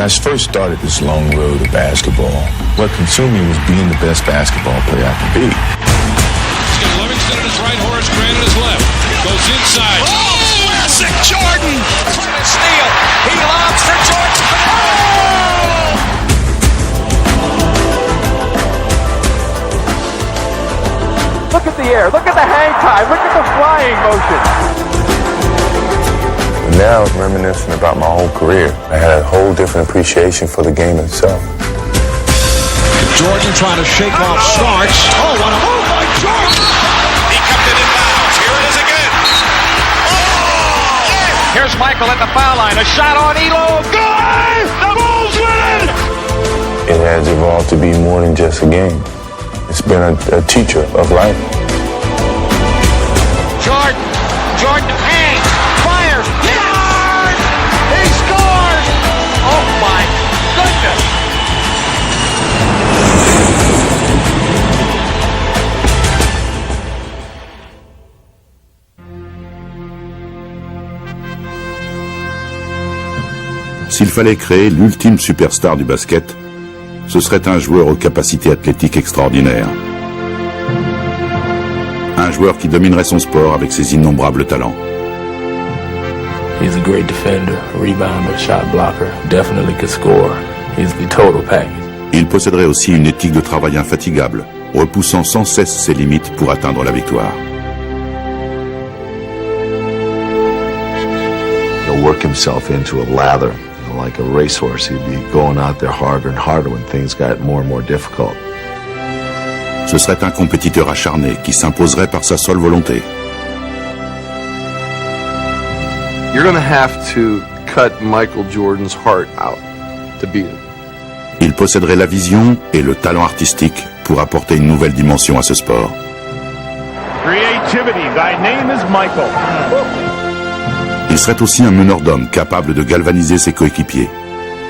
When I first started this long road of basketball, what consumed me was being the best basketball player I could be. Livingston at his right, Horace Grant at his left. Goes inside. Oh, classic Jordan! Trying to steal. He lobs for Jordan. Oh! Look at the air. Look at the hang time. Look at the flying motion. Now I was reminiscing about my whole career. I had a whole different appreciation for the game itself. Jordan trying to shake off Starks. Oh, what a move by Jordan! He kept it in bounds. Here it is again. Oh! Here's Michael at the foul line. A shot on Elo. Good! The Bulls win! It has evolved to be more than just a game. It's been a teacher of life. Jordan hangs, fires, yard! He scores! Oh my goodness! S'il fallait créer l'ultime superstar du basket, ce serait un joueur aux capacités athlétiques extraordinaires. Un joueur qui dominerait son sport avec ses innombrables talents. He's a great defender, rebounder, shot blocker, definitely could score. He's the total package. Il posséderait aussi une éthique de travail infatigable, repoussant sans cesse ses limites pour atteindre la victoire. He'll work himself into a lather. Like a racehorse, he'd be going out there harder and harder when things got more and more difficult. Ce serait un compétiteur acharné qui s'imposerait par sa seule volonté. You're going to have to cut Michael Jordan's heart out to beat him. Il posséderait la vision et le talent artistique pour apporter une nouvelle dimension à ce sport. Creativity, thy name is Michael. Il serait aussi un meneur d'hommes capable de galvaniser ses coéquipiers.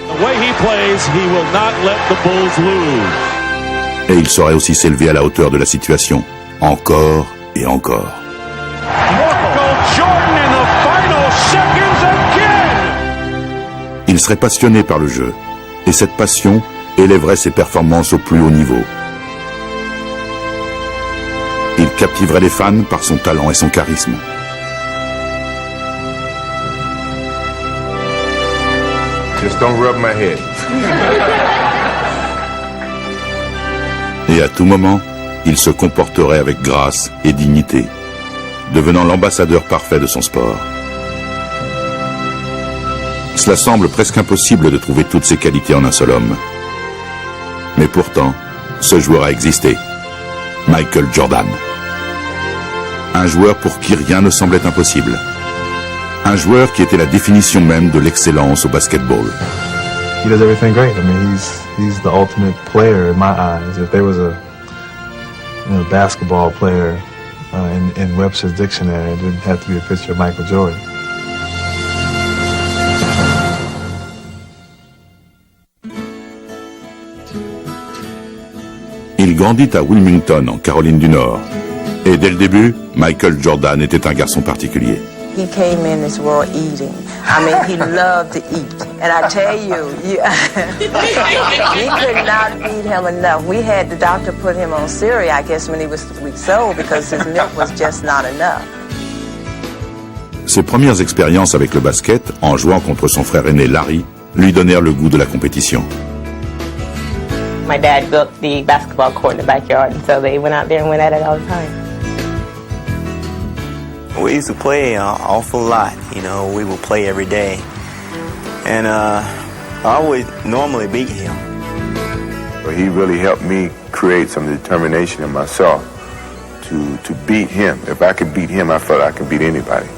The way he plays, he will not let the Bulls lose. Et il saurait aussi s'élever à la hauteur de la situation, encore et encore. Michael Jordan in the final seconds again. Il serait passionné par le jeu, et cette passion élèverait ses performances au plus haut niveau. Il captiverait les fans par son talent et son charisme. Just don't rub my head. Et à tout moment, il se comporterait avec grâce et dignité, devenant l'ambassadeur parfait de son sport. Cela semble presque impossible de trouver toutes ces qualités en un seul homme. Mais pourtant, ce joueur a existé. Michael Jordan. Un joueur pour qui rien ne semblait impossible. Un joueur qui était la définition même de l'excellence au basketball. He does everything great. I mean, he's the ultimate player in my eyes. If there was a basketball player in Webster's dictionary, it didn't have to be a picture of Michael Jordan. Il grandit à Wilmington, en Caroline du Nord. Et dès le début, Michael Jordan était un garçon particulier. He came in this world eating. I mean, he loved to eat. And I tell you, we could not feed him enough. We had the doctor put him on cereal, I guess, when he was 3 weeks old because his milk was just not enough. Ses premières expériences avec le basket, en jouant contre son frère aîné Larry, lui donnèrent le goût de la compétition. My dad built the basketball court in the backyard, and so they went out there and went at it all the time. We used to play an awful lot, you know, we would play every day. And I always normally beat him. But he really helped me create some determination in myself to beat him. If I could beat him, I felt I could beat anybody.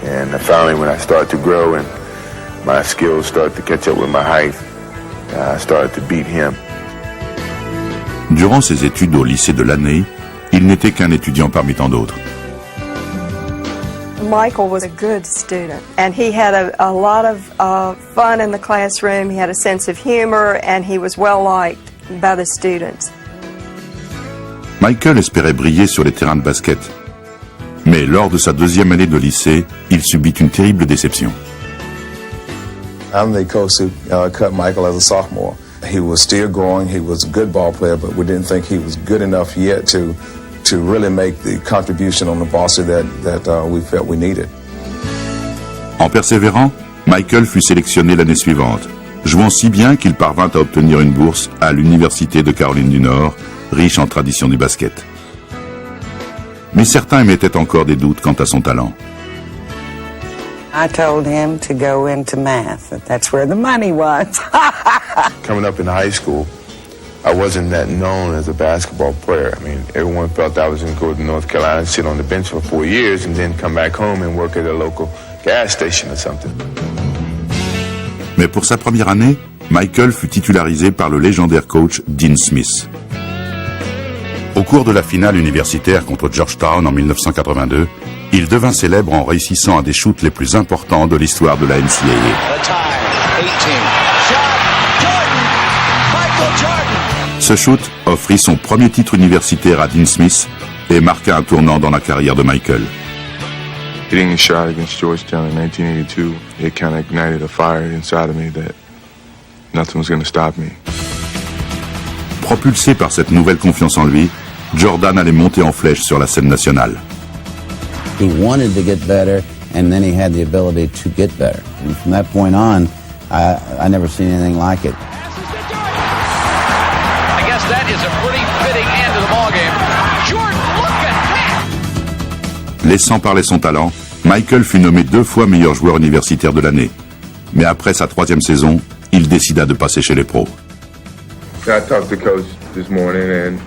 And finally, when I started to grow and my skills started to catch up with my height, I started to beat him. Durant ses études au lycée de l'année, il n'était qu'un étudiant parmi tant d'autres. Michael was a good student, and he had a lot of fun in the classroom. He had a sense of humor, and he was well liked by the students. Michael espérait briller sur les terrains de basket. Mais lors de sa 2e année de lycée, il subit une terrible déception. I'm the coach who cut Michael as a sophomore. He was still growing. He was a good ball player, but we didn't think he was good enough yet to really make the contribution on the varsity that we felt we needed. En persévérant, Michael fut sélectionné l'année suivante, jouant si bien qu'il parvint à obtenir une bourse à l'Université de Caroline du Nord, riche en tradition du basket. Mais certains émettaient encore des doutes quant à son talent. I told him to go into math. That's where the money was. Coming up in high school, I wasn't that known as a basketball player. I mean, everyone felt I was going to go to North Carolina and sit on the bench for 4 years and then come back home and work at a local gas station or something. Mais pour sa première année, Michael fut titularisé par le légendaire coach Dean Smith. Au cours de la finale universitaire contre Georgetown en 1982, il devint célèbre en réussissant un des shoots les plus importants de l'histoire de la NCAA. Ce shoot offrit son premier titre universitaire à Dean Smith et marqua un tournant dans la carrière de Michael. Hitting a shot against Georgetown in 1982, it kind of ignited a fire inside of me that nothing was going to stop me. Propulsé par cette nouvelle confiance en lui, Jordan allait monter en flèche sur la scène nationale. He wanted to get better, and then he had the ability to get better. And from that point on, I never seen anything like it. I guess that is a pretty fitting end to the ballgame. Jordan, look at that! Laissant parler son talent, Michael fut nommé 2 fois meilleur joueur universitaire de l'année. Mais après sa 3e saison, il décida de passer chez les pros. I talked to coach this morning, and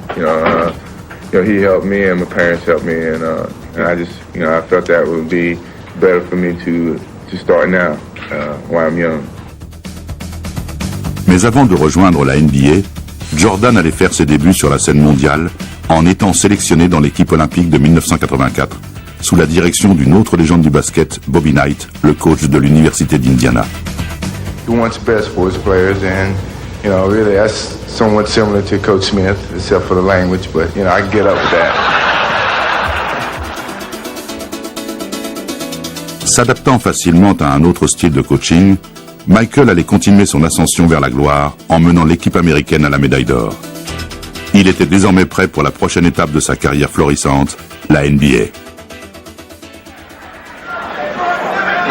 he helped me, and my parents helped me, and I just, I felt that would be better for me to start now, while I'm young. Mais avant de rejoindre la NBA, Jordan allait faire ses débuts sur la scène mondiale en étant sélectionné dans l'équipe olympique de 1984, sous la direction d'une autre légende du basket, Bobby Knight, le coach de l'Université d'Indiana. He wants best for his players, and really that's somewhat similar to Coach Smith, except for the language, but I can get up with that. S'adaptant facilement à un autre style de coaching, Michael allait continuer son ascension vers la gloire en menant l'équipe américaine à la médaille d'or. Il était désormais prêt pour la prochaine étape de sa carrière florissante, la NBA.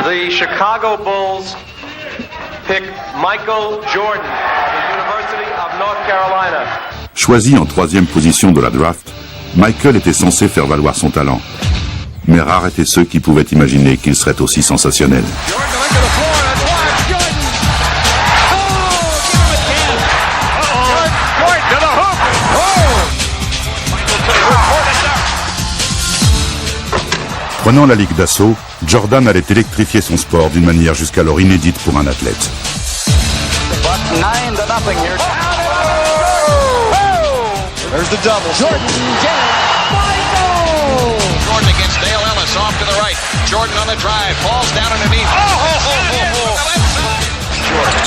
The Chicago Bulls pick Michael Jordan of the University of North Carolina. Choisi en 3e position de la draft, Michael était censé faire valoir son talent. Mais rares étaient ceux qui pouvaient imaginer qu'il serait aussi sensationnel. Prenant la ligue d'assaut, Jordan allait électrifier son sport d'une manière jusqu'alors inédite pour un athlète. There's the double. Jordan against Dale Ellis off to the right. Jordan on the drive, falls down underneath. Jordan.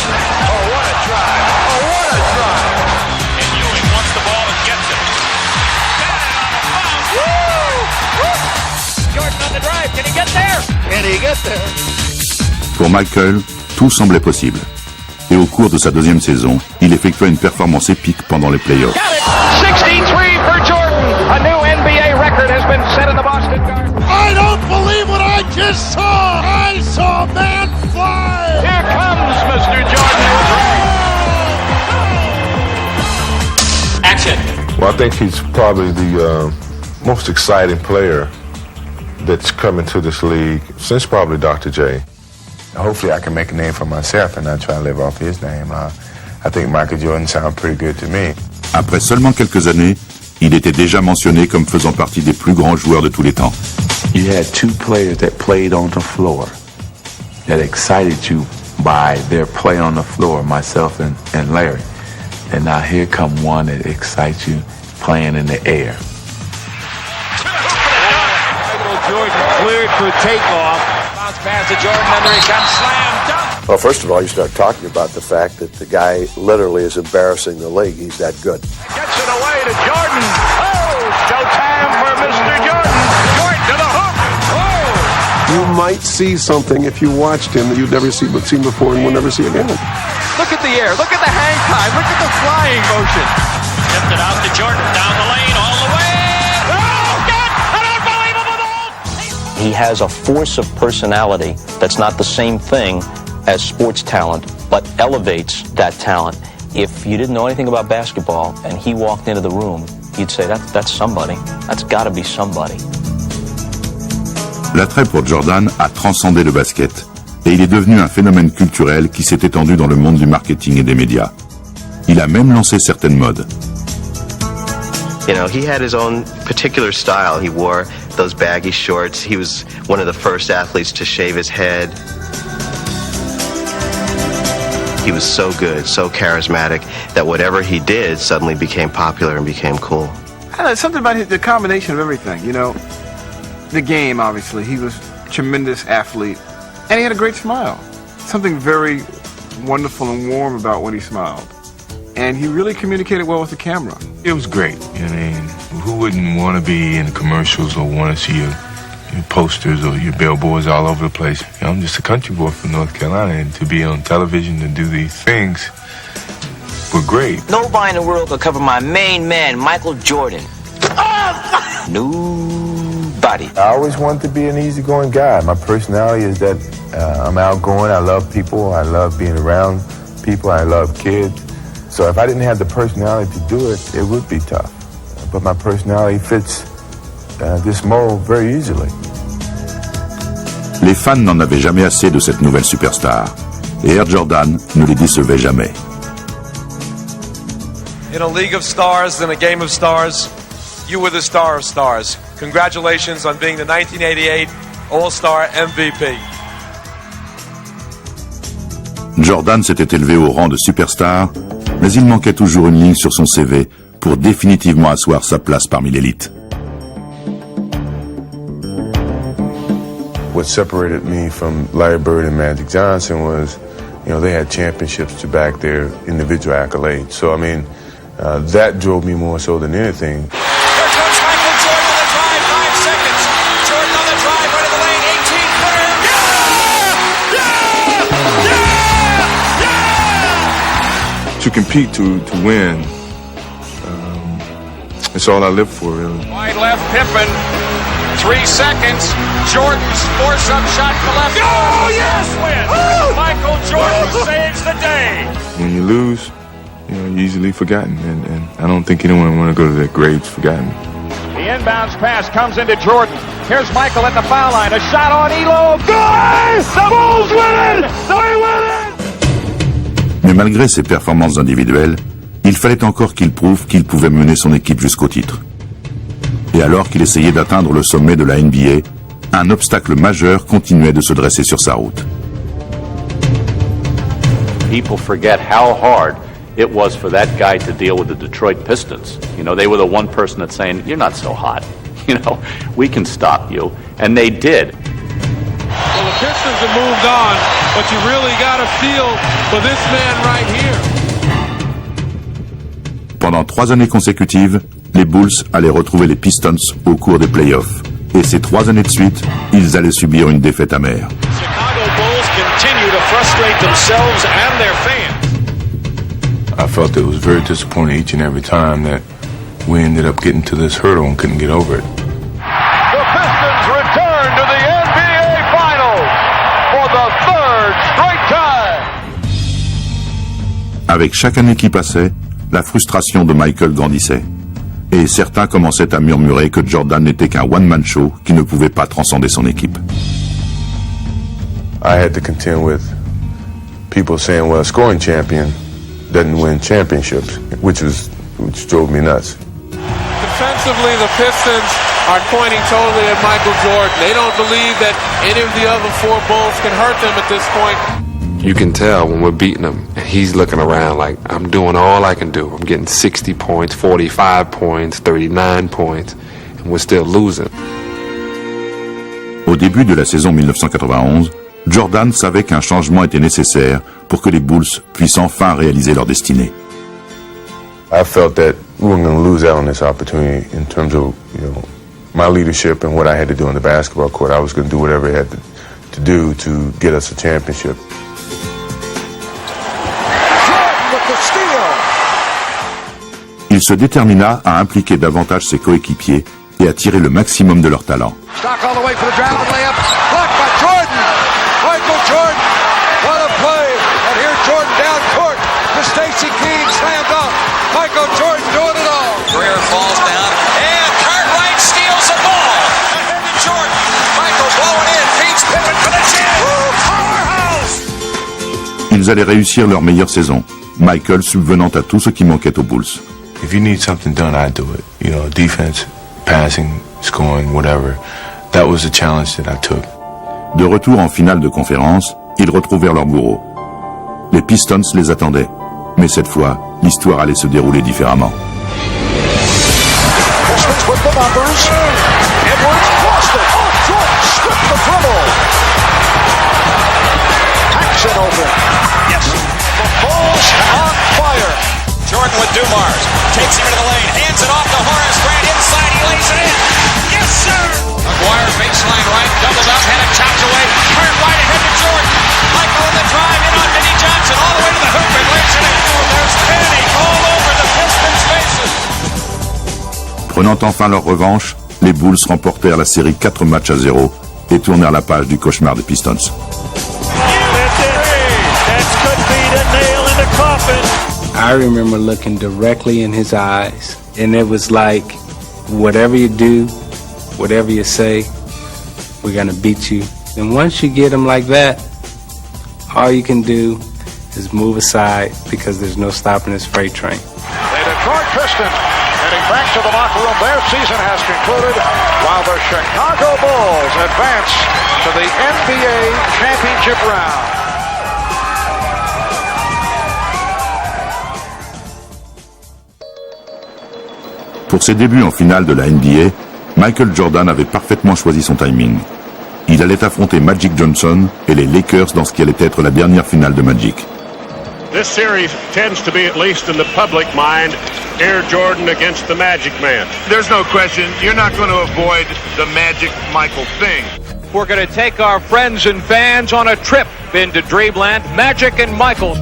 Oh, what a drive. Oh, what a drive. And Ewing wants the ball and gets it. Jordan on the drive. Can he get there? Can he get there? Pour Michael, tout semblait possible. Et au cours de sa 2e saison, il effectua une performance épique pendant les playoffs. 63 for Jordan. A new NBA record has been set in the Boston Garden. I don't believe what I just saw. I saw a man fly. Here comes Mr. Jordan. Action. Well, I think he's probably the most exciting player that's come into this league since probably Dr. J. Hopefully I can make a name for myself and not try to live off his name. I think Michael Jordan sounds pretty good to me. Après seulement quelques années, il était déjà mentionné comme faisant partie des plus grands joueurs de tous les temps. You had 2 players that played on the floor that excited you by their play on the floor, myself and Larry. And now here come one that excites you playing in the air. Michael Jordan cleared for takeoff. Bounce pass to Jordan, and there he comes, slam dunk. Well, first of all, you start talking about the fact that the guy literally is embarrassing the league. He's that good. Gets it away to Jordan. Oh, showtime for Mr. Jordan. Jordan to the hoop. Oh, You might see something if you watched him that you'd never seen before and will never see again. Look at the air. Look at the hang time. Look at the flying motion. Tipped it out to Jordan. Down the lane, all the way. Oh, God! An unbelievable goal! He has a force of personality that's not the same thing as sports talent, but elevates that talent. If you didn't know anything about basketball and he walked into the room, you'd say, that's somebody. That's got to be somebody. L'attrait pour Jordan a transcendé le basket et il est devenu un phénomène culturel qui s'est étendu dans le monde du marketing et des médias. Il a même lancé certaines modes. You know, he had his own particular style. He wore those baggy shorts. He was one of the first athletes to shave his head. He was so good, so charismatic, that whatever he did suddenly became popular and became cool. I don't know, something about the combination of everything, you know. The game, obviously. He was a tremendous athlete. And he had a great smile. Something very wonderful and warm about when he smiled. And he really communicated well with the camera. It was great. I mean, who wouldn't want to be in commercials or want to see your posters or your billboards all over the place? You know, I'm just a country boy from North Carolina, and to be on television and do these things were great. Nobody in the world could cover my main man, Michael Jordan. Nobody. I always wanted to be an easygoing guy. My personality is that I'm outgoing. I love people. I love being around people. I love kids. So if I didn't have the personality to do it, it would be tough. But my personality fits this mold very easily. Les fans n'en avaient jamais assez de cette nouvelle superstar. Et Air Jordan ne les décevait jamais. In a league of stars and a game of stars, you were the star of stars. Congratulations on being the 1988 All-Star MVP. Jordan s'était élevé au rang de superstar, mais il manquait toujours une ligne sur son CV pour définitivement asseoir sa place parmi l'élite. What separated me from Larry Bird and Magic Johnson was, you know, they had championships to back their individual accolades. So, I mean, that drove me more so than anything. Here comes Michael Jordan on the drive, 5 seconds. Jordan on the drive, right of the lane, 18-footer. Yeah! To compete, to win, it's all I live for, really. Wide left, Pippen. 3 seconds. Jordan's force-up shot to left. Oh, yes! Win. Michael Jordan saves the day. When you lose, you know, you're easily forgotten, and I don't think anyone want to go to their graves forgotten. The inbounds pass comes into Jordan. Here's Michael at the foul line. A shot on Elo. Good! The Bulls win it! They win it! Mais malgré ses performances individuelles, il fallait encore qu'il prouve qu'il pouvait mener son équipe jusqu'au titre. Et alors qu'il essayait d'atteindre le sommet de la NBA, un obstacle majeur continuait de se dresser sur sa route. People forget how hard it was for that guy to deal with the Detroit Pistons. You know, they were the one person that's saying, you're not so hot. You know, we can stop you. And they did. Well, the Pistons have moved on, but you really got to feel for this man right here. Pendant 3 années consécutives, les Bulls allaient retrouver les Pistons au cours des playoffs. Et ces 3 années de suite, ils allaient subir une défaite amère. Chicago Bulls continue to frustrate themselves and their fans. I felt it was very disappointing each and every time that we ended up getting to this hurdle and couldn't get over it. The Pistons return to the NBA Finals for the 3rd straight time. Avec chaque année qui passait, la frustration de Michael grandissait. Et certains commençaient à murmurer que Jordan n'était qu'un one-man show qui ne pouvait pas transcender son équipe. I had to contend with people saying, well, a scoring champion doesn't win championships, which drove me nuts. Defensively, the Pistons are pointing totally at Michael Jordan. They don't believe that any of the other 4 Bulls can hurt them at this point. You can tell when we're beating him, he's looking around like, I'm doing all I can do. I'm getting 60 points, 45 points, 39 points, and we're still losing. Au début de la saison 1991, Jordan savait qu'un changement était nécessaire pour que les Bulls puissent enfin réaliser leur destinée. I felt that we were going to lose out on this opportunity in terms of, you know, my leadership and what I had to do on the basketball court. I was going to do whatever I had to do to get us a championship. Il se détermina à impliquer davantage ses coéquipiers et à tirer le maximum de leur talent. Stock all the way for the driving layup. Blocked by Jordan. Michael Jordan. What a play. And here Jordan down court to Stacey Keene. Slammed up. Michael Jordan doing it all. Greer falls down. And Cartwright steals the ball. Ahead to Jordan. Michael blowing in. Feeds Pippen for the chin. Powerhouse. Ils allaient réussir leur meilleure saison, Michael subvenant à tout ce qui manquait aux Bulls. If you need something done, I do it. You know, defense, passing, scoring, whatever. That was a challenge that I took. De retour en finale de conférence, ils retrouvèrent leur bourreau. Les Pistons les attendaient, mais cette fois, l'histoire allait se dérouler différemment. Jordan with Dumars, takes him into the lane, hands it off to Horace Grant, inside, he lays it in. Yes, sir! McGuire baseline right, doubled up, had it chopped away, Cartwright ahead to Jordan. Michael in the drive, in on Vinnie Johnson, all the way to the hoop and lays it in. There's panic all over the Pistons' faces. Prenant enfin leur revanche, les Bulls remportèrent la série 4-0 et tournèrent la page du cauchemar des Pistons. I remember looking directly in his eyes, and it was like, whatever you do, whatever you say, we're going to beat you. And once you get him like that, all you can do is move aside because there's no stopping this freight train. The Detroit Pistons heading back to the locker room. Their season has concluded while the Chicago Bulls advance to the NBA championship round. Pour ses débuts en finale de la NBA, Michael Jordan avait parfaitement choisi son timing. Il allait affronter Magic Johnson et les Lakers dans ce qui allait être la dernière finale de Magic. This series tends to be, at least in the public mind, Air Jordan against the Magic Man. There's no question, you're not going to avoid the Magic Michael thing. We're going to take our friends and fans on a trip into Dreamland, Magic and Michael.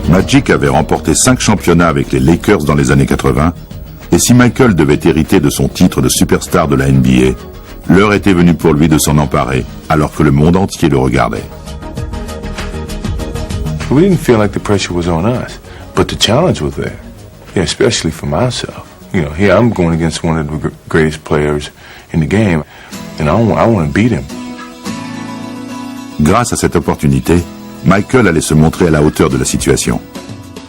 Magic avait remporté 5 championnats avec les Lakers dans les années 80, et si Michael devait hériter de son titre de superstar de la NBA, l'heure était venue pour lui de s'en emparer, alors que le monde entier le regardait. We didn't feel like the pressure was on us, but the challenge was there, especially for myself. You know, here I'm going against one of the greatest players in the game, and I want to beat him. Grâce à cette opportunité, Michael allait se montrer à la hauteur de la situation.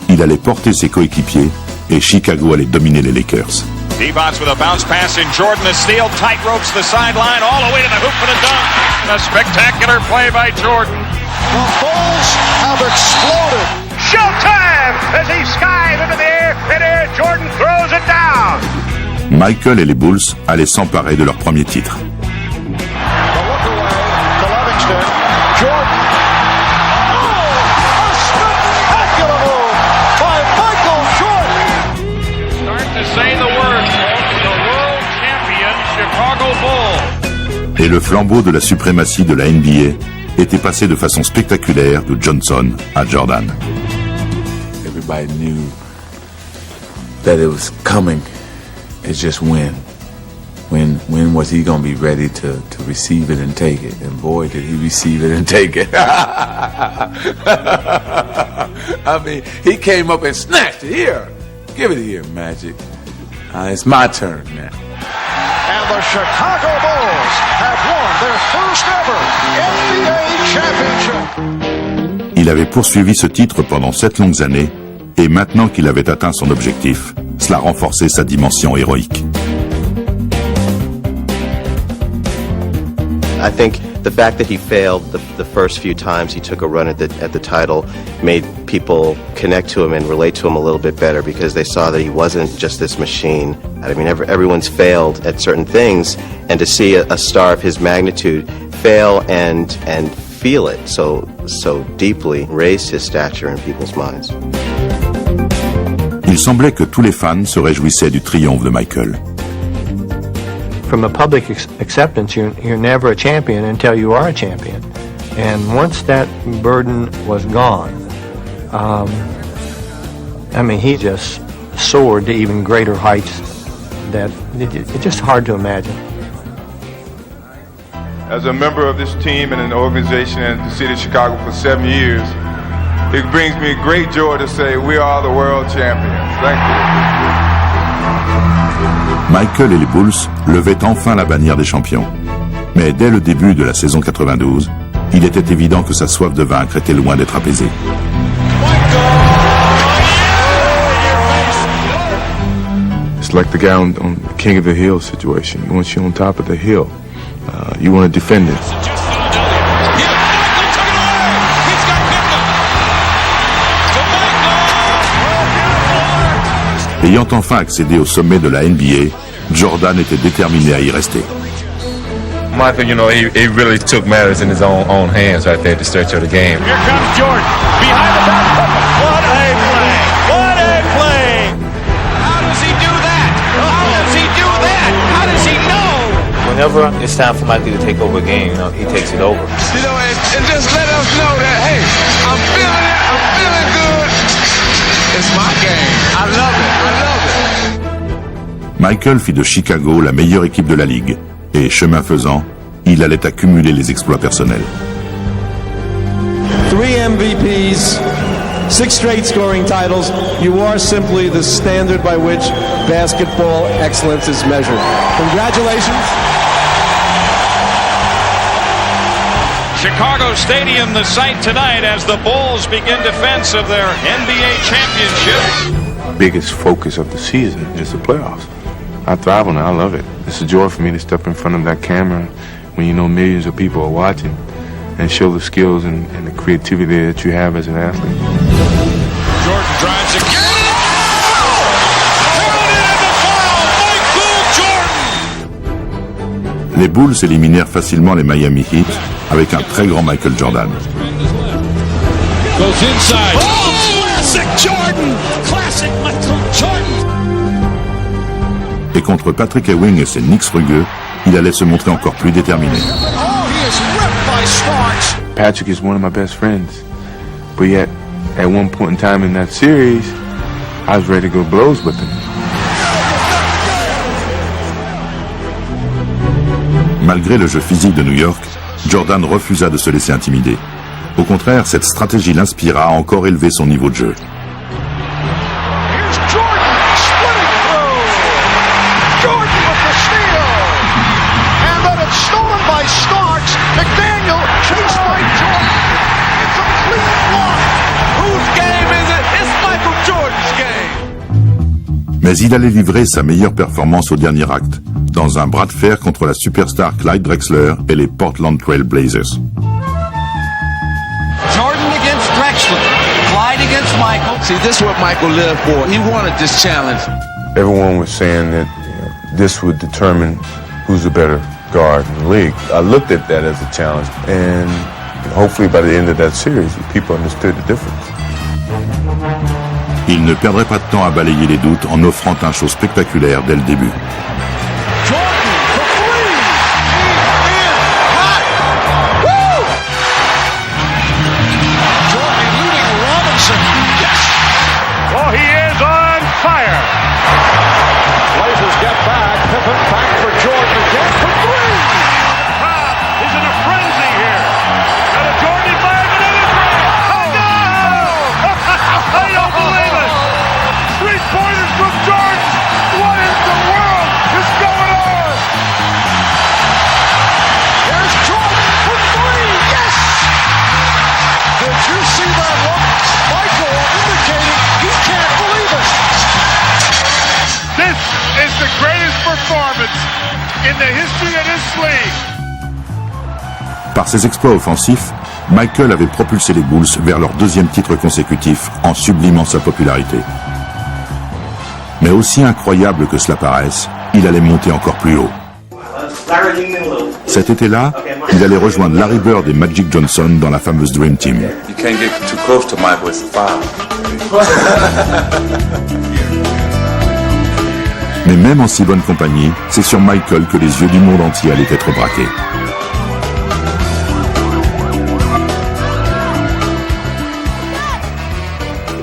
Il allait porter ses coéquipiers et Chicago allait dominer les Lakers. Devon's with a bounce pass in Jordan, the steal, tight ropes the sideline, all the way to the hoop for the dunk. A spectacular play by Jordan. The Bulls have exploded. Showtime as he skies into the air, and Air Jordan throws it down. Michael et les Bulls allaient s'emparer de leur premier titre. The look away to Livingston. Jordan. Et le flambeau de la suprématie de la NBA était passé de façon spectaculaire de Johnson à Jordan. Everybody knew that it was coming. It's just when. When was he going to be ready to receive it and take it? And boy, did he receive it and take it. I mean, he came up and snatched it. Here, give it here, Magic. It's my turn now. And the Chicago Bulls have won their first ever NBA championship. Il avait poursuivi ce titre pendant 7 longues années, et maintenant qu'il avait atteint son objectif, cela renforçait sa dimension héroïque. I think the fact that he failed the first few times he took a run at the title made people connect to him and relate to him a little bit better because they saw that he wasn't just this machine. I mean, everyone's failed at certain things, and to see a star of his magnitude fail and feel it so deeply raised his stature in people's minds. Il semblait que tous les fans se réjouissaient du triomphe de Michael. from a public acceptance, you're never a champion until you are a champion. And once that burden was gone, I mean, he just soared to even greater heights that it's just hard to imagine. As a member of this team and an organization in the city of Chicago for 7 years, it brings me great joy to say we are the world champions. Thank you. Michael et les Bulls levaient enfin la bannière des champions. Mais dès le début de la saison 92, il était évident que sa soif de vaincre était loin d'être apaisée. It's like the guy on King of the Hill situation. Once you're on top of the hill, you want to defend it. Ayant enfin accédé au sommet de la NBA, Jordan était déterminé à y rester. Michael, you know, he really took matters in his own hands right there at the stretch of the game. Here comes Jordan, behind the back. What a play! What a play! How does he do that? How does he do that? How does he know? Whenever it's time for Mikey to take over a game, you know, he takes it over. You know, and just let us know that, hey, I'm feeling it, I'm feeling good. It's my game. I love it, I love it. Michael fit de Chicago la meilleure équipe de la Ligue. Et chemin faisant, il allait accumuler les exploits personnels. 3 MVPs, 6 straight scoring titles. You are simply the standard by which basketball excellence is measured. Congratulations. Chicago Stadium, the site tonight as the Bulls begin defense of their NBA championship. Biggest focus of the season is the playoffs. I thrive on it. I love it. It's a joy for me to step in front of that camera when you know millions of people are watching and show the skills and the creativity that you have as an athlete. Jordan drives again. Les Bulls éliminèrent facilement les Miami Heat avec un très grand Michael Jordan. Goes inside. Oh, classic Jordan! Classic Michael Jordan! Et contre Patrick Ewing et ses Knicks rugueux, il allait se montrer encore plus déterminé. Patrick is one of my best friends, but yet, at one point in time in that series, I was ready to go blows with him. Malgré le jeu physique de New York, Jordan refusa de se laisser intimider. Au contraire, cette stratégie l'inspira à encore élever son niveau de jeu. Mais il allait livrer sa meilleure performance au dernier acte, dans un bras de fer contre la superstar Clyde Drexler et les Portland Trail Blazers. Jordan against Drexler, Clyde against Michael. See, this is what Michael lived for. He wanted this challenge. Everyone was saying that this would determine who's a better guard in the league. I looked at that as a challenge, and hopefully by the end of that series, people understood the difference. Il ne perdrait pas de temps à balayer les doutes en offrant un show spectaculaire dès le début. Oh, he is on fire. Blazers get back. Pippen back for Jordan again for three. The crowd is in a frenzy here. And a Jordan environment in the three. Oh, no! I don't believe it. 3-pointers from Jordan. What in the world is going on? Here's Jordan for three. Yes! Did you see that look? Michael indicating he can't believe it. This is the greatest performance in the history of this league. Par ses exploits offensifs, Michael avait propulsé les Bulls vers leur deuxième titre consécutif en sublimant sa popularité. Mais aussi incroyable que cela paraisse, il allait monter encore plus haut. Cet été-là, il allait rejoindre Larry Bird et Magic Johnson dans la fameuse Dream Team. You can't get too close to Michael, it's a foul. Mais même en si bonne compagnie, c'est sur Michael que les yeux du monde entier allaient être braqués.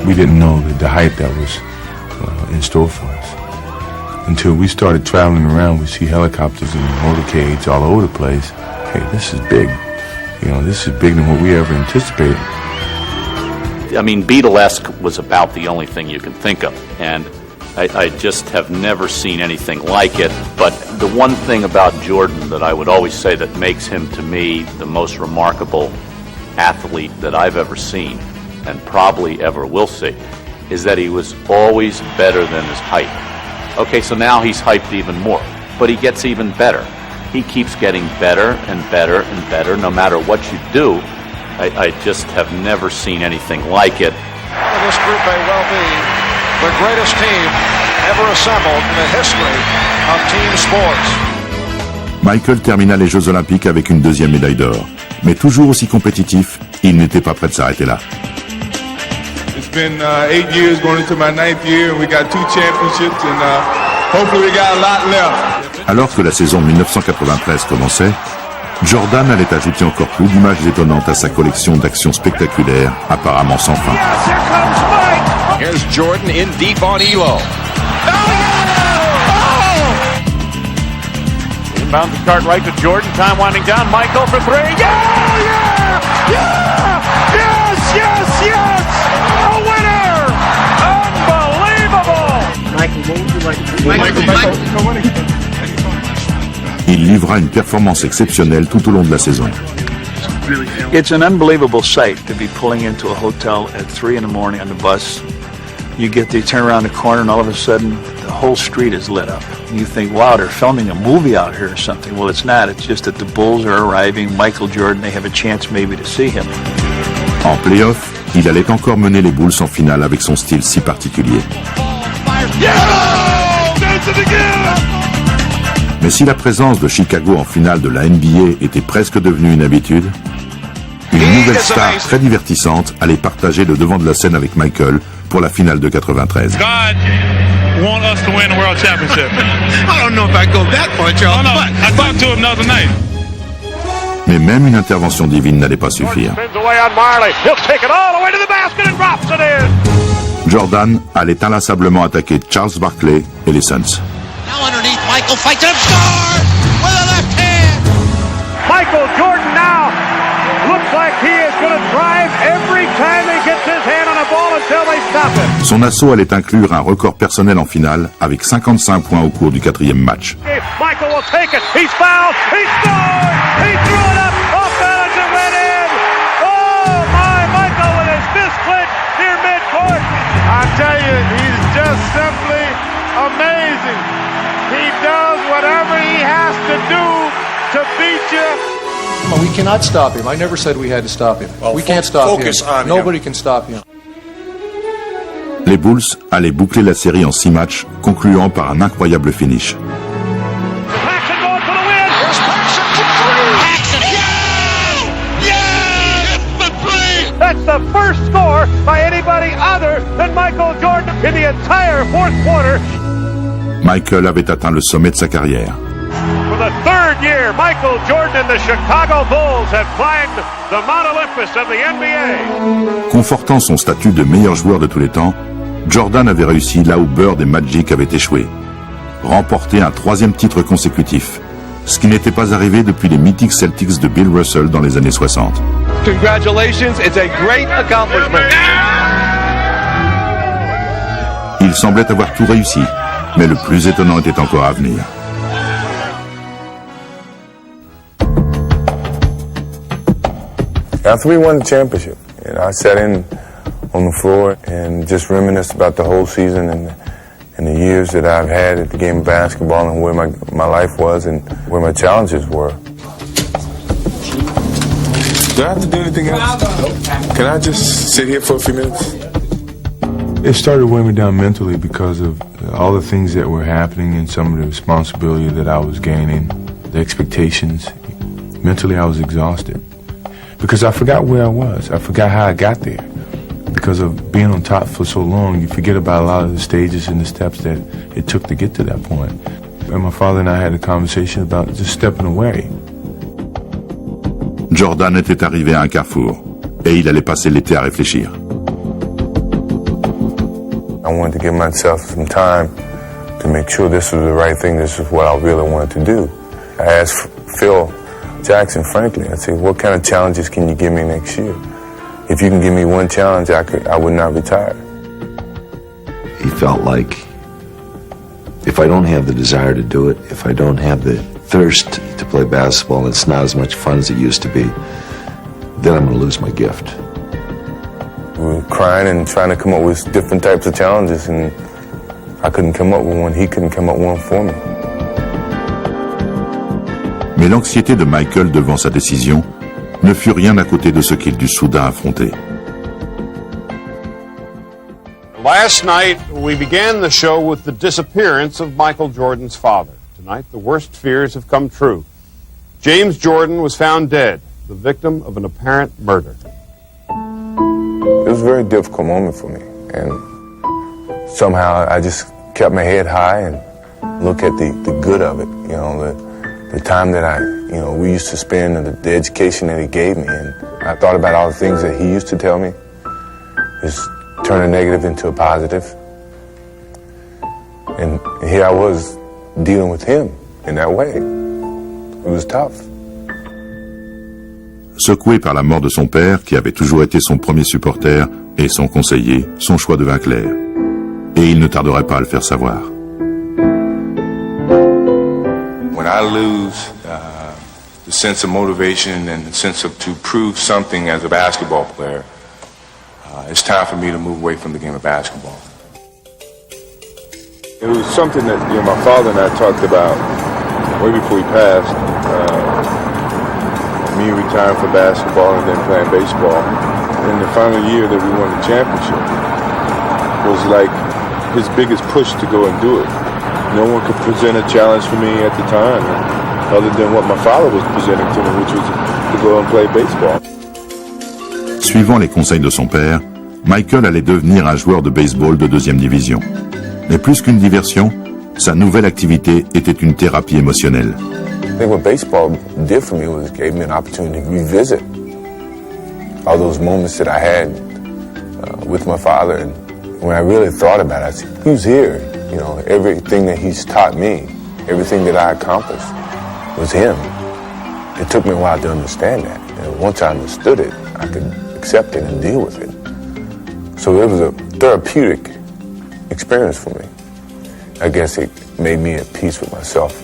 We didn't know the hype that was in store for us. Until we started traveling around, we see helicopters and motorcades all over the place. Hey, this is big. You know, this is bigger than what we ever anticipated. I mean, Beatlesque was about the only thing you can think of, and I just have never seen anything like it. But the one thing about Jordan that I would always say that makes him, to me, the most remarkable athlete that I've ever seen, and probably ever will see, is that he was always better than his height. Okay, so now he's hyped even more, but he gets even better. He keeps getting better and better and better no matter what you do. I just have never seen anything like it. This group may well be the greatest team ever assembled in the history of team sports. Michael termina les Jeux Olympiques avec une deuxième médaille d'or. Mais toujours aussi compétitif, il n'était pas prêt de s'arrêter là. It's been 8 years, going into my 9th year, and we got 2 championships, and hopefully we got a lot left. Alors que la saison 1993 commençait, Jordan allait ajouter encore plus d'images étonnantes à sa collection d'actions spectaculaires, apparemment sans fin. Yes, here comes Mike. Here's Jordan in deep on Elo. Inbound to start right to Jordan. Time winding down. Michael for 3. Yeah! Yeah! Yeah! Yes! Yes! Yes! A winner! Unbelievable! Michael. Il livra une performance exceptionnelle tout au long de la saison. It's an unbelievable sight to be pulling into a hotel at 3 in the morning on the bus. You turn around the corner and all of a sudden the whole street is lit up. And you think, wow, they're filming a movie out here or something. Well, it's not. It's just that the Bulls are arriving. Michael Jordan, they have a chance maybe to see him. En play-off, il allait encore mener les Bulls en finale avec son style si particulier. Mais si la présence de Chicago en finale de la NBA était presque devenue une habitude, une nouvelle star très divertissante allait partager le devant de la scène avec Michael pour la finale de 93. God want us to win the world championship. I don't know if I go that far, Charles. No, I talked to him the other night. Mais même une intervention divine n'allait pas suffire. Jordan allait inlassablement attaquer Charles Barkley et les Suns. Now underneath, Michael fights him, scores with a left hand. Michael Jordan now looks like he is going to drive every time he gets his hand on a ball until they stop him. Son assaut allait inclure un record personnel en finale avec 55 points au cours du 4e match. Michael will take it. He's fouled. He scored. He threw it up. Off balance and went in. Oh my! Michael with his fist clenched near midcourt. I tell you, he's just simply amazing. He does whatever he has to do to beat you. Well, we cannot stop him. I never said we had to stop him. We can't stop him. Nobody can stop him. Les Bulls allaient boucler la série en 6 matchs, concluant par un incroyable finish. Paxson going for the win. Here's Paxson for 3. Paxson. Yeah! Yeah! It's the 3. That's the first score by anybody other than Michael Jordan in the entire fourth quarter. Michael avait atteint le sommet de sa carrière. For the 3rd year, Michael Jordan and the Chicago Bulls have climbed the Mount Olympus of the NBA. Confortant son statut de meilleur joueur de tous les temps, Jordan avait réussi là où Bird et Magic avaient échoué. Remporter un 3e titre consécutif, ce qui n'était pas arrivé depuis les mythiques Celtics de Bill Russell dans les années 60. Congratulations, it's a great accomplishment. Il semblait avoir tout réussi, mais le plus étonnant était encore à venir. After we won the championship, I sat in on the floor and just reminisced about the whole season and the years that I've had at the game of basketball and where my life was and where my challenges were. Do I have to do anything else? Can I just sit here for a few minutes? It started weighing me down mentally because of all the things that were happening and some of the responsibility that I was gaining, the expectations. Mentally, I was exhausted because I forgot where I was. I forgot how I got there. because of being on top for so long, you forget about a lot of the stages and the steps that it took to get to that point. And my father and I had a conversation about just stepping away. Jordan était arrivé à un carrefour et il allait passer l'été à réfléchir. I wanted to give myself some time to make sure this was the right thing, this is what I really wanted to do. I asked Phil Jackson, frankly, I said, what kind of challenges can you give me next year? If you can give me one challenge, I would not retire. He felt like if I don't have the desire to do it, if I don't have the thirst to play basketball and it's not as much fun as it used to be, then I'm going to lose my gift. We were crying and trying to come up with different types of challenges, and I couldn't come up with one, he couldn't come up with one for me. Mais l'anxiété de Michael devant sa décision ne fut rien à côté de ce qu'il dut soudain affronter. Last night, we began the show with the disappearance of Michael Jordan's father. Tonight, the worst fears have come true. James Jordan was found dead, the victim of an apparent murder. It was a very difficult moment for me, and somehow I just kept my head high and looked at the good of it, you know, the time that we used to spend and the education that he gave me, and I thought about all the things that he used to tell me, just turn a negative into a positive, and here I was dealing with him in that way. It was tough. Secoué par la mort de son père, qui avait toujours été son premier supporter et son conseiller, son choix devint clair. Et il ne tarderait pas à le faire savoir. When I lose the sense of motivation and the sense of to prove something as a basketball player, it's time for me to move away from the game of basketball. It was something that my father and I talked about way before he passed. Me retiring from basketball and then playing baseball. And the final year that we won the championship was like his biggest push to go and do it. No one could present a challenge for me at the time, other than what my father was presenting to me, which was to go and play baseball. Suivant les conseils de son père, Michael allait devenir un joueur de baseball de deuxième division. Mais plus qu'une diversion, sa nouvelle activité était une thérapie émotionnelle. I think what baseball did for me was it gave me an opportunity to revisit all those moments that I had with my father. And when I really thought about it, I said, he was here. You know, everything that he's taught me, everything that I accomplished was him. It took me a while to understand that. And once I understood it, I could accept it and deal with it. So it was a therapeutic experience for me. I guess it made me at peace with myself.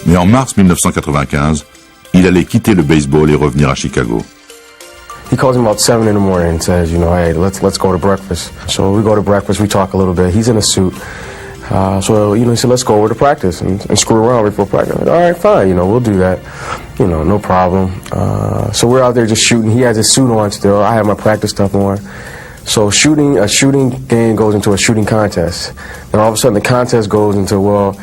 Mais en mars 1995, il allait quitter le baseball et revenir à Chicago. He calls him about 7 in the morning and says, hey, let's go to breakfast. So we go to breakfast, we talk a little bit. He's in a suit. So he said, let's go over to practice and screw around before practice. Like, all right, fine, we'll do that. No problem. So we're out there just shooting. He has his suit on still. I have my practice stuff on. So a shooting game goes into a shooting contest. Then all of a sudden the contest goes into,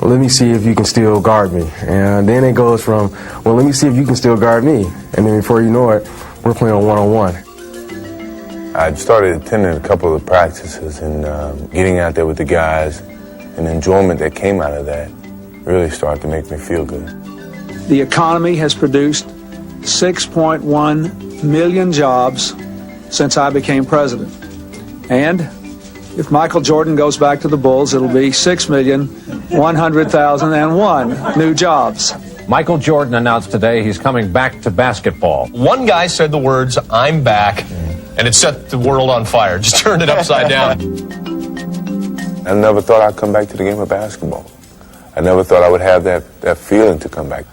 let me see if you can still guard me. And then it goes from, let me see if you can still guard me. And then before you know it, we're playing on one-on-one. I started attending a couple of practices and getting out there with the guys, and the enjoyment that came out of that really started to make me feel good. The economy has produced 6.1 million jobs since I became president. And if Michael Jordan goes back to the Bulls, it'll be 6,100,001 new jobs. Michael Jordan announced today he's coming back to basketball. One guy said the words, "I'm back," and it set the world on fire. Just turned it upside down. I never thought I'd come back to the game of basketball. I never thought I would have that feeling to come back.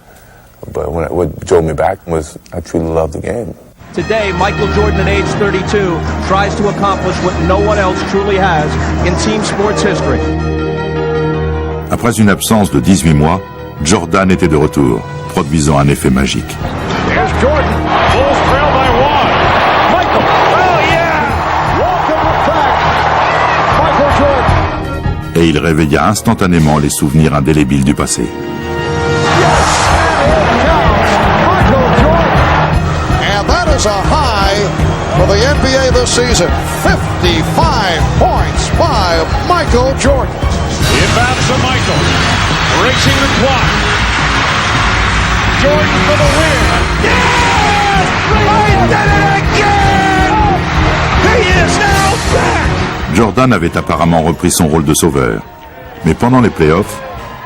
But what drove me back was I truly love the game. Today, Michael Jordan, at age 32, tries to accomplish what no one else truly has in team sports history. Après une absence de 18 mois, Jordan était de retour, produisant un effet magique. Here's Jordan. Bulls trail by 1. Michael. Oh, yeah! Welcome back, Michael Jordan. Et il réveilla instantanément les souvenirs indélébiles du passé. And that is a high for the NBA this season. 55 points by Michael Jordan. Inbounds to Michael, racing the clock. Jordan for the win. Yes! He did it again! He is now back! Jordan avait apparemment repris son rôle de sauveur. Mais pendant les playoffs,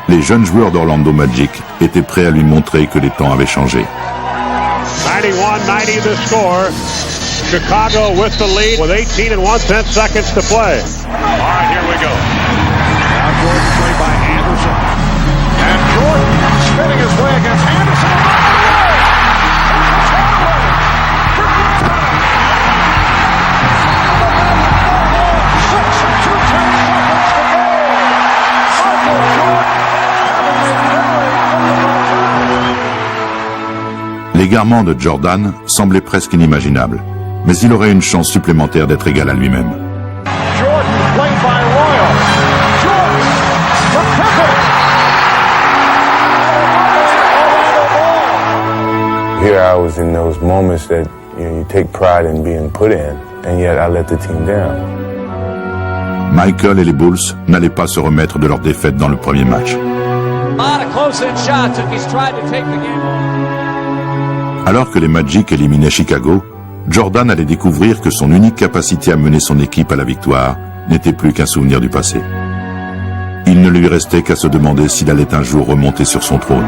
les jeunes joueurs d'Orlando Magic étaient prêts à lui montrer que les temps avaient changé. 91-90 the score. Chicago with the lead with 18 and 1/10 seconds to play. All right, here we go. Now Jordan played by Anderson. And Jordan spinning his way against Anderson. L'égarement de Jordan semblait presque inimaginable, mais il aurait une chance supplémentaire d'être égal à lui-même. Here I was in those moments that you take pride in being put in, and yet I let the team down. Michael et les Bulls n'allaient pas se remettre de leur défaite dans le premier match. Alors que les Magic éliminaient Chicago, Jordan allait découvrir que son unique capacité à mener son équipe à la victoire n'était plus qu'un souvenir du passé. Il ne lui restait qu'à se demander s'il allait un jour remonter sur son trône.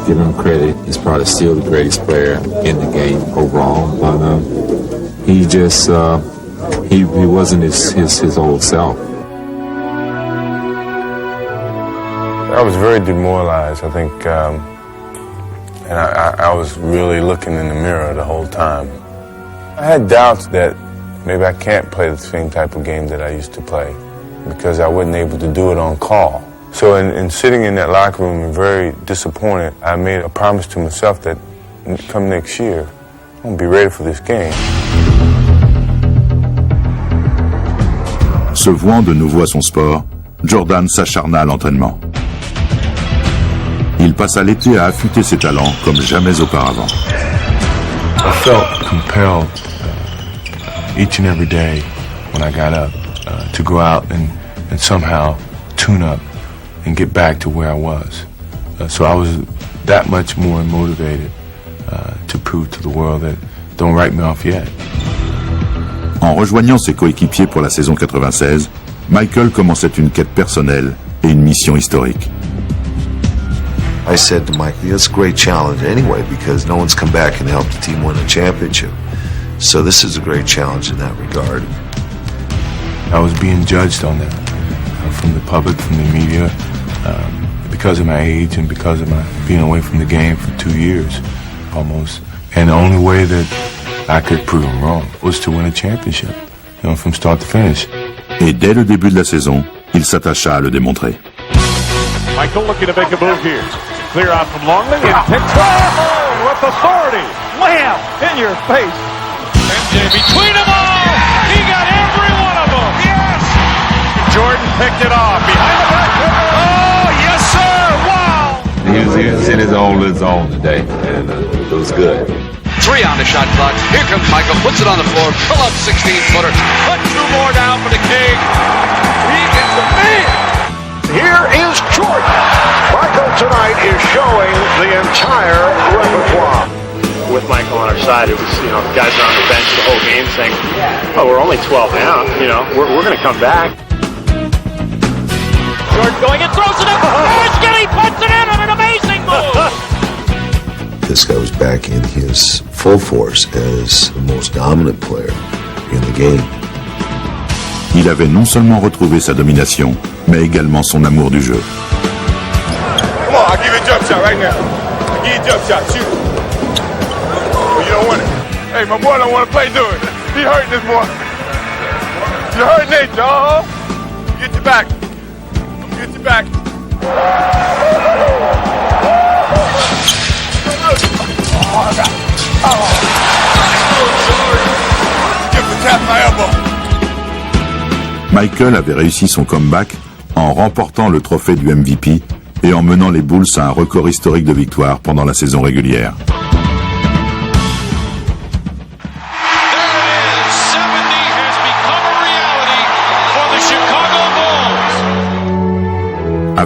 Give him credit. He's probably still the greatest player in the game overall, but he just he wasn't his old self. I was very demoralized, I think, and I was really looking in the mirror the whole time. I had doubts that maybe I can't play the same type of game that I used to play because I wasn't able to do it on call. So in sitting in that locker room and very disappointed, I made a promise to myself that come next year, I'm going to be ready for this game. Se vouant de nouveau à son sport, Jordan s'acharna à l'entraînement. Il passa l'été à affûter ses talents comme jamais auparavant. I felt compelled each and every day when I got up to go out and somehow tune up and get back to where I was. So I was that much more motivated to prove to the world that don't write me off yet. En rejoignant ses coéquipiers pour la saison 96, Michael commençait une quête personnelle et une mission historique. I said to Mike, it's a great challenge anyway because no one's come back and helped the team win a championship. So this is a great challenge in that regard. I was being judged on that from the public, from the media, because of my age and because of my being away from the game for 2 years almost. And the only way that I could prove them wrong was to win a championship, from start to finish. Et dès le début de la saison, il s'attacha à le démontrer. Michael looking to make a move here. Clear out from Longley and picks with authority. Wham! In your face. MJ between them all. He got every one of them. Yes! Jordan picked it off behind the back. Oh, yes, sir! Wow! He was in his own little zone today, and it was good. 3 on the shot clock. Here comes Michael. Puts it on the floor. Pull up 16-footer. Put 2 more down for the King. He is the man. Here is Jordan. Michael tonight is showing the entire repertoire. With Michael on our side, it was, guys are on the bench the whole game saying, oh, we're only 12 down, we're going to come back. Jordan going and throws it up. He puts it in on an amazing move. This guy was back in his full force as the most dominant player in the game. Il avait non seulement retrouvé sa domination, mais également son amour du jeu. Come on, I'll give you a jump shot right now. I'll give you a jump shot, shoot. Oh, you don't want it. Hey, my boy don't want to play, do it. He hurting this boy. You hurting Nate, y'all. Get you back. Get you back. Oh, God. Oh. Give the tap my elbow. Michael avait réussi son comeback en remportant le trophée du MVP et en menant les Bulls à un record historique de victoires pendant la saison régulière.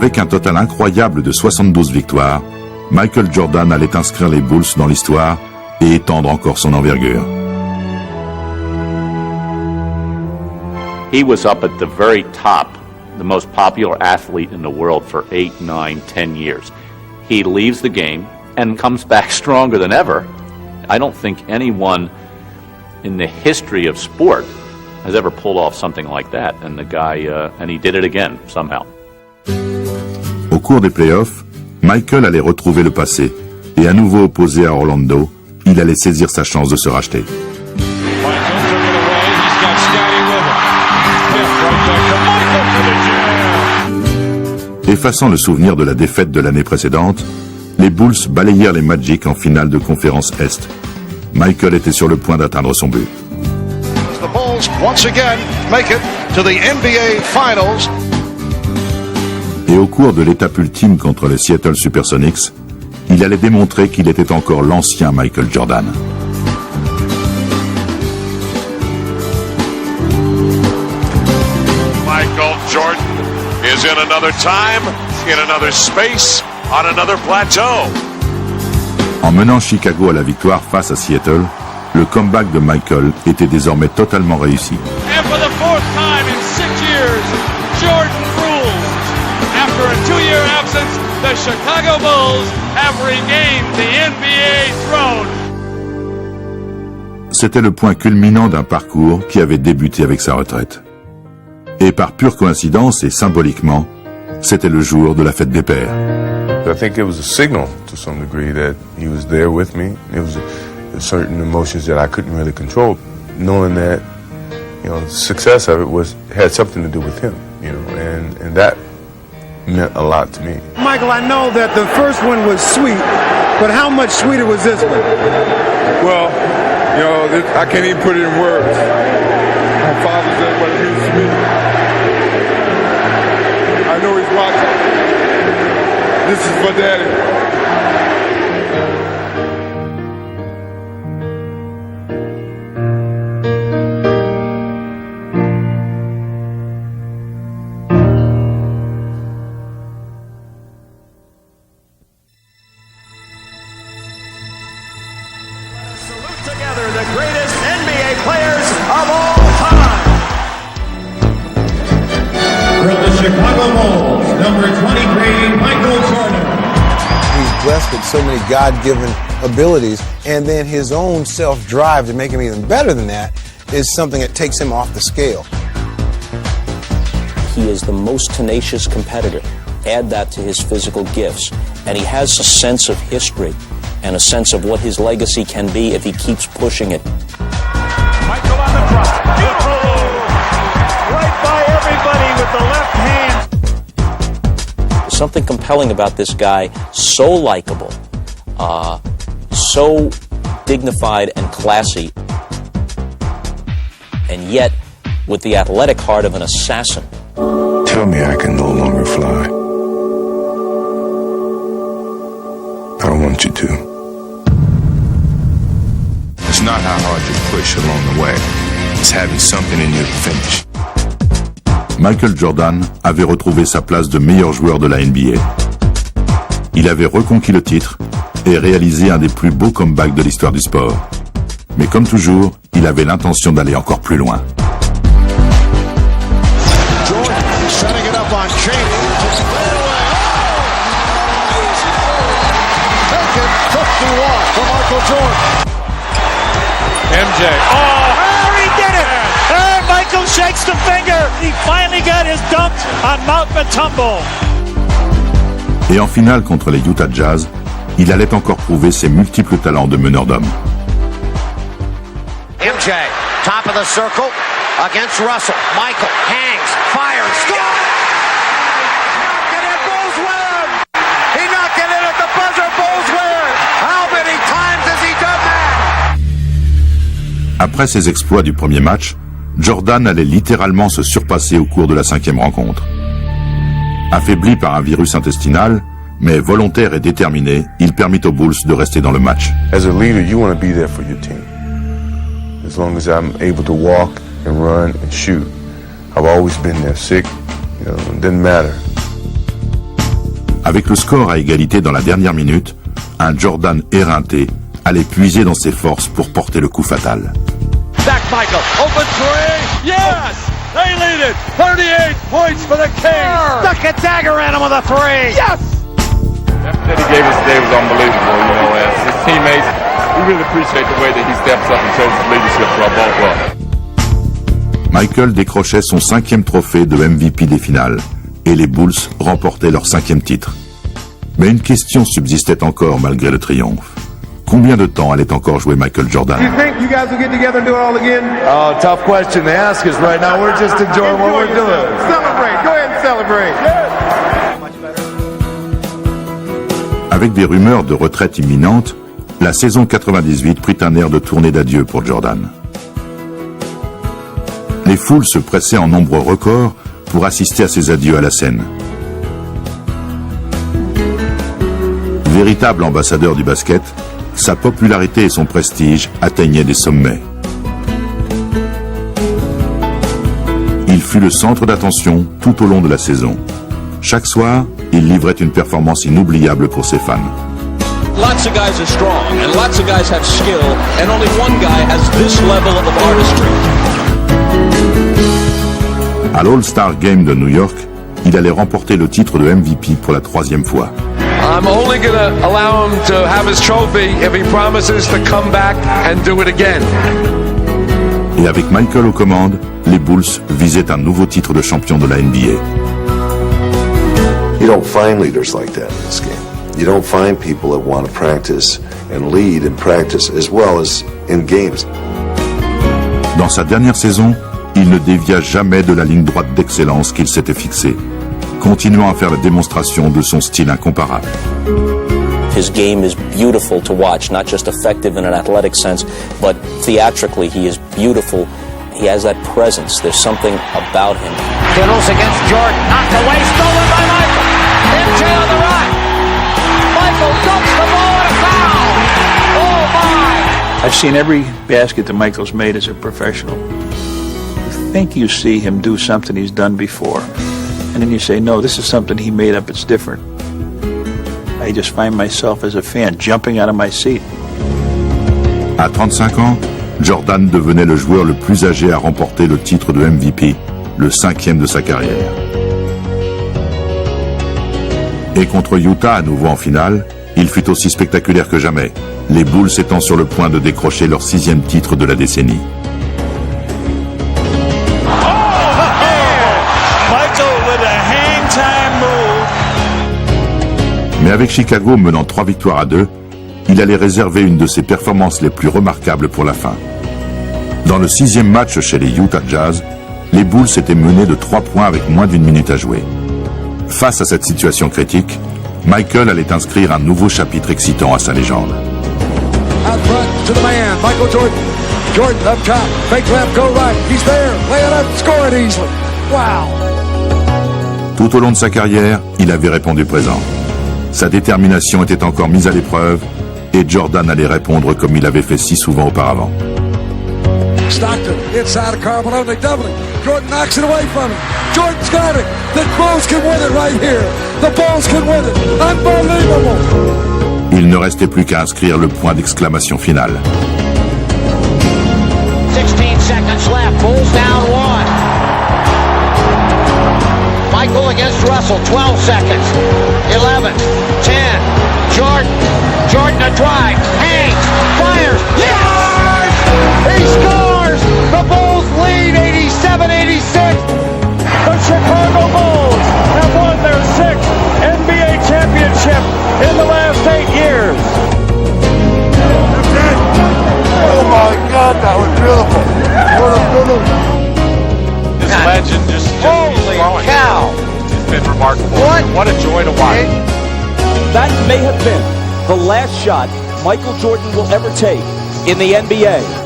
Avec un total incroyable de 72 victoires, Michael Jordan allait inscrire les Bulls dans l'histoire et étendre encore son envergure. He was up at the very top, the most popular athlete in the world for 8, 9, 10 years. He leaves the game and comes back stronger than ever. I don't think anyone in the history of sport has ever pulled off something like that. And the guy, and he did it again, somehow. Au cours des playoffs, Michael allait retrouver le passé et à nouveau opposé à Orlando, il allait saisir sa chance de se racheter. Effaçant le souvenir de la défaite de l'année précédente, les Bulls balayèrent les Magic en finale de conférence Est. Michael était sur le point d'atteindre son but. The Bulls once again make it to the NBA Finals. Et au cours de l'étape ultime contre les Seattle Supersonics, il allait démontrer qu'il était encore l'ancien Michael Jordan. Michael Jordan is in another time, in another space, on another plateau. En menant Chicago à la victoire face à Seattle, le comeback de Michael était désormais totalement réussi. And for the fourth time in 6 years, Jordan rules. After a 2-year absence, the Chicago Bulls have regained the NBA throne. C'était le point culminant d'un parcours qui avait débuté avec sa retraite. Et par pure coïncidence et symboliquement, c'était le jour de la fête des pères. I think it was a signal to some degree that he was there with me. It was certain emotions that I couldn't really control, knowing that, the success of it had something to do with him, and that meant a lot to me. Michael, I know that the first one was sweet, but how much sweeter was this one? Well, I can't even put it in words. My father said what it means to me. I know he's watching. This is for Daddy. With so many God-given abilities, and then his own self-drive to make him even better than that is something that takes him off the scale. He is the most tenacious competitor. Add that to his physical gifts, and he has a sense of history and a sense of what his legacy can be if he keeps pushing it. Michael on the drop. Right by everybody with the left hand. Something compelling about this guy, so likable, so dignified and classy, and yet with the athletic heart of an assassin. Tell me I can no longer fly. I don't want you to. It's not how hard you push along the way. It's having something in you to finish. Michael Jordan avait retrouvé sa place de meilleur joueur de la NBA. Il avait reconquis le titre et réalisé un des plus beaux comebacks de l'histoire du sport. Mais comme toujours, il avait l'intention d'aller encore plus loin. Jordan setting it up on Cheney. Taken 51 for Michael Jordan. MJ. He did it! And Michael shakes the finger. He finally got his dunk on Mount Matumbo. Et en finale contre les Utah Jazz, il allait encore prouver ses multiples talents de meneur d'hommes. MJ, top of the circle against Russell. Michael hangs, fires, score! Knocked it in, Bulls win! He knocked it in at the buzzer, Bulls win! How many times has he done that? Après ses exploits du premier match, Jordan allait littéralement se surpasser au cours de la 5e rencontre. Affaibli par un virus intestinal, mais volontaire et déterminé, il permit aux Bulls de rester dans le match. As a leader, you want to be there for your team. As long as I'm able to walk and run and shoot, I've always been there. Sick, it didn't matter. Avec le score à égalité dans la dernière minute, un Jordan éreinté allait puiser dans ses forces pour porter le coup fatal. Back Michael, open three, yes! They lead it, 38 points for the Kings! Stuck a dagger at him with a three, yes! The effort that he gave us today was unbelievable, you know, as his teammates, we really appreciate the way that he steps up and shows his leadership for our ball club. Michael décrochait son 5e trophée de MVP des finales, et les Bulls remportaient leur 5e titre. Mais une question subsistait encore malgré le triomphe. Combien de temps allait encore jouer Michael Jordan? You think you guys will get together and do it all again? Oh, tough question to ask us right now. We're just enjoying what we're doing. Celebrate. Go ahead and celebrate. Avec des rumeurs de retraite imminente, la saison 98 prit un air de tournée d'adieu pour Jordan. Les foules se pressaient en nombre record pour assister à ses adieux à la scène. Véritable ambassadeur du basket, sa popularité et son prestige atteignaient des sommets. Il fut le centre d'attention tout au long de la saison. Chaque soir, il livrait une performance inoubliable pour ses fans. Lots of guys are strong, and lots of guys have skill, and only one guy has this level of artistry. À l'All-Star Game de New York, il allait remporter le titre de MVP pour la 3e fois. I'm only gonna allow him to have his trophy if he promises to come back and do it again. Et avec Michael aux commandes, les Bulls visaient un nouveau titre de champion de la NBA. You don't find leaders like that in this game. You don't find people that want to practice and lead and practice as well as in games. Dans sa dernière saison, il ne dévia jamais de la ligne droite d'excellence qu'il s'était fixée, continuant à faire la démonstration de son style incomparable. His game is beautiful to watch, not just effective in an athletic sense, but theatrically he is beautiful. He has that presence. There's something about him. Fiddles against Jordan, knocked away, stolen by Michael. MJ on the right. Michael dumps the ball and a foul. Oh my! I've seen every basket that Michael's made as a professional. You think you see him do something he's done before, and then you say, no, this is something he made up, it's different. I just find myself as a fan jumping out of my seat. À 35 ans, Jordan devenait le joueur le plus âgé à remporter le titre de MVP, le 5e de sa carrière. Et contre Utah à nouveau en finale, il fut aussi spectaculaire que jamais, les Bulls étant sur le point de décrocher leur 6e titre de la décennie. Mais avec Chicago menant 3 victoires à 2, il allait réserver une de ses performances les plus remarquables pour la fin. Dans le 6e match chez les Utah Jazz, les Bulls étaient menés de 3 points avec moins d'1 minute à jouer. Face à cette situation critique, Michael allait inscrire un nouveau chapitre excitant à sa légende. Out front to the man, Michael Jordan. Jordan up top, fake left, go right. He's there, lay it up, score it easily. Wow. Tout au long de sa carrière, il avait répondu présent. Sa détermination était encore mise à l'épreuve et Jordan allait répondre comme il avait fait si souvent auparavant. Stockton, inside of Carl Malone, doubling. Jordan knocks it away from him. Jordan's got it. The Bulls can win it right here. The Bulls can win it. Unbelievable. Il ne restait plus qu'à inscrire le point d'exclamation final. 16 seconds left. Bulls down 1. Michael against Russell. 12 seconds. 11. 10. Jordan. Jordan a drive. Hangs. Fires. Yes! He scores! The Bulls lead 87-86. The Chicago Bulls have won their 6th NBA championship in the last 8 years. Oh my God, that was beautiful. What a beautiful. This legend just holy cow! It's been remarkable. What a joy to watch. That may have been the last shot Michael Jordan will ever take in the NBA.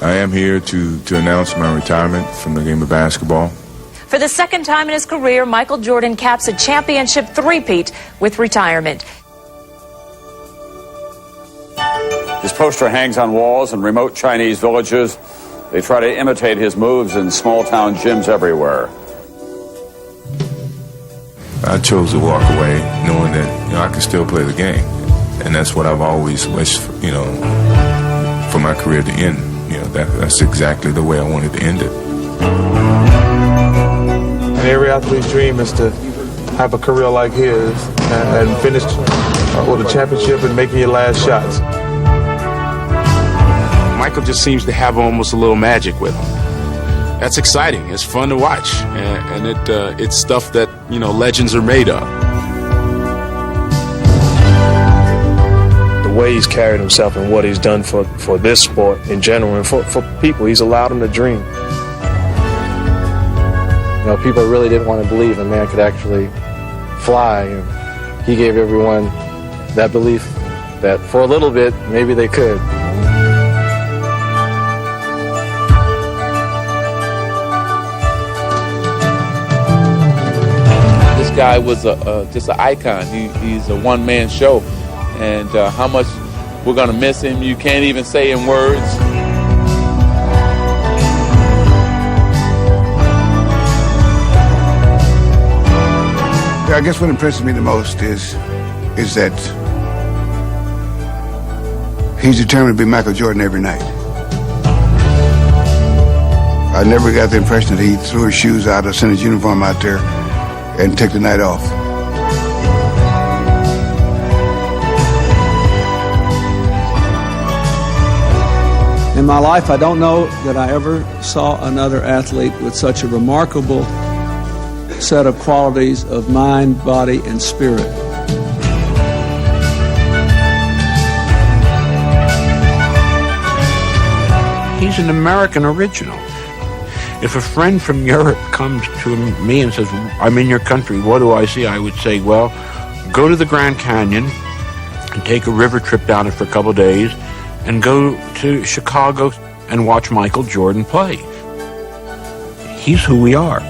I am here to announce my retirement from the game of basketball. For the second time in his career, Michael Jordan caps a championship three-peat with retirement. His poster hangs on walls in remote Chinese villages. They try to imitate his moves in small-town gyms everywhere. I chose to walk away knowing that I can still play the game. And that's what I've always wished, for my career to end. That's exactly the way I wanted to end it. And every athlete's dream is to have a career like his and finish with a championship and making your last shots. Michael just seems to have almost a little magic with him. That's exciting. It's fun to watch, and it's stuff that legends are made of. The way he's carried himself and what he's done for this sport in general and for people, he's allowed them to dream. People really didn't want to believe a man could actually fly, and he gave everyone that belief that for a little bit maybe they could. This guy was just an icon. He's a one-man show, and how much we're going to miss him, you can't even say in words. I guess what impresses me the most is that he's determined to be Michael Jordan every night. I never got the impression that he threw his shoes out or sent his uniform out there and took the night off. In my life, I don't know that I ever saw another athlete with such a remarkable set of qualities of mind, body, and spirit. He's an American original. If a friend from Europe comes to me and says, I'm in your country, what do I see? I would say, well, go to the Grand Canyon and take a river trip down it for a couple of days and go to Chicago and watch Michael Jordan play. He's who we are.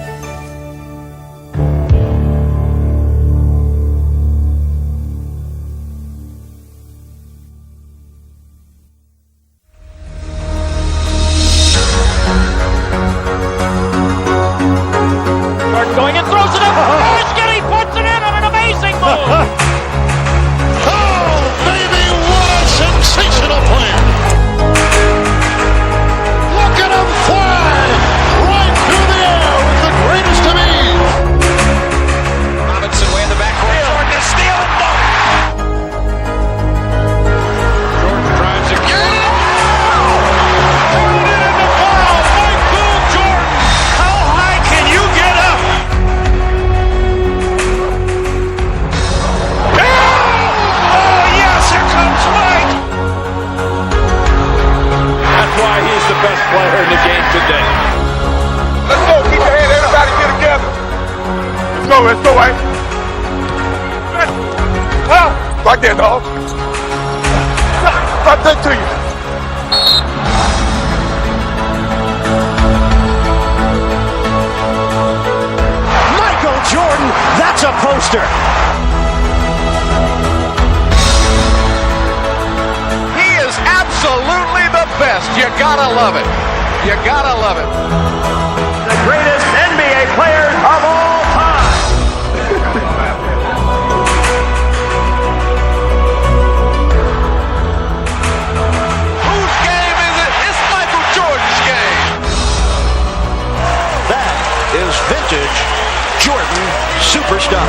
Let's go, Hank. Right there, dog. Right there to you. Michael Jordan, that's a poster. He is absolutely the best. You gotta love it. You gotta love it. The greatest NBA player of all time. Whose game is it? It's Michael Jordan's game. That is vintage Jordan superstar.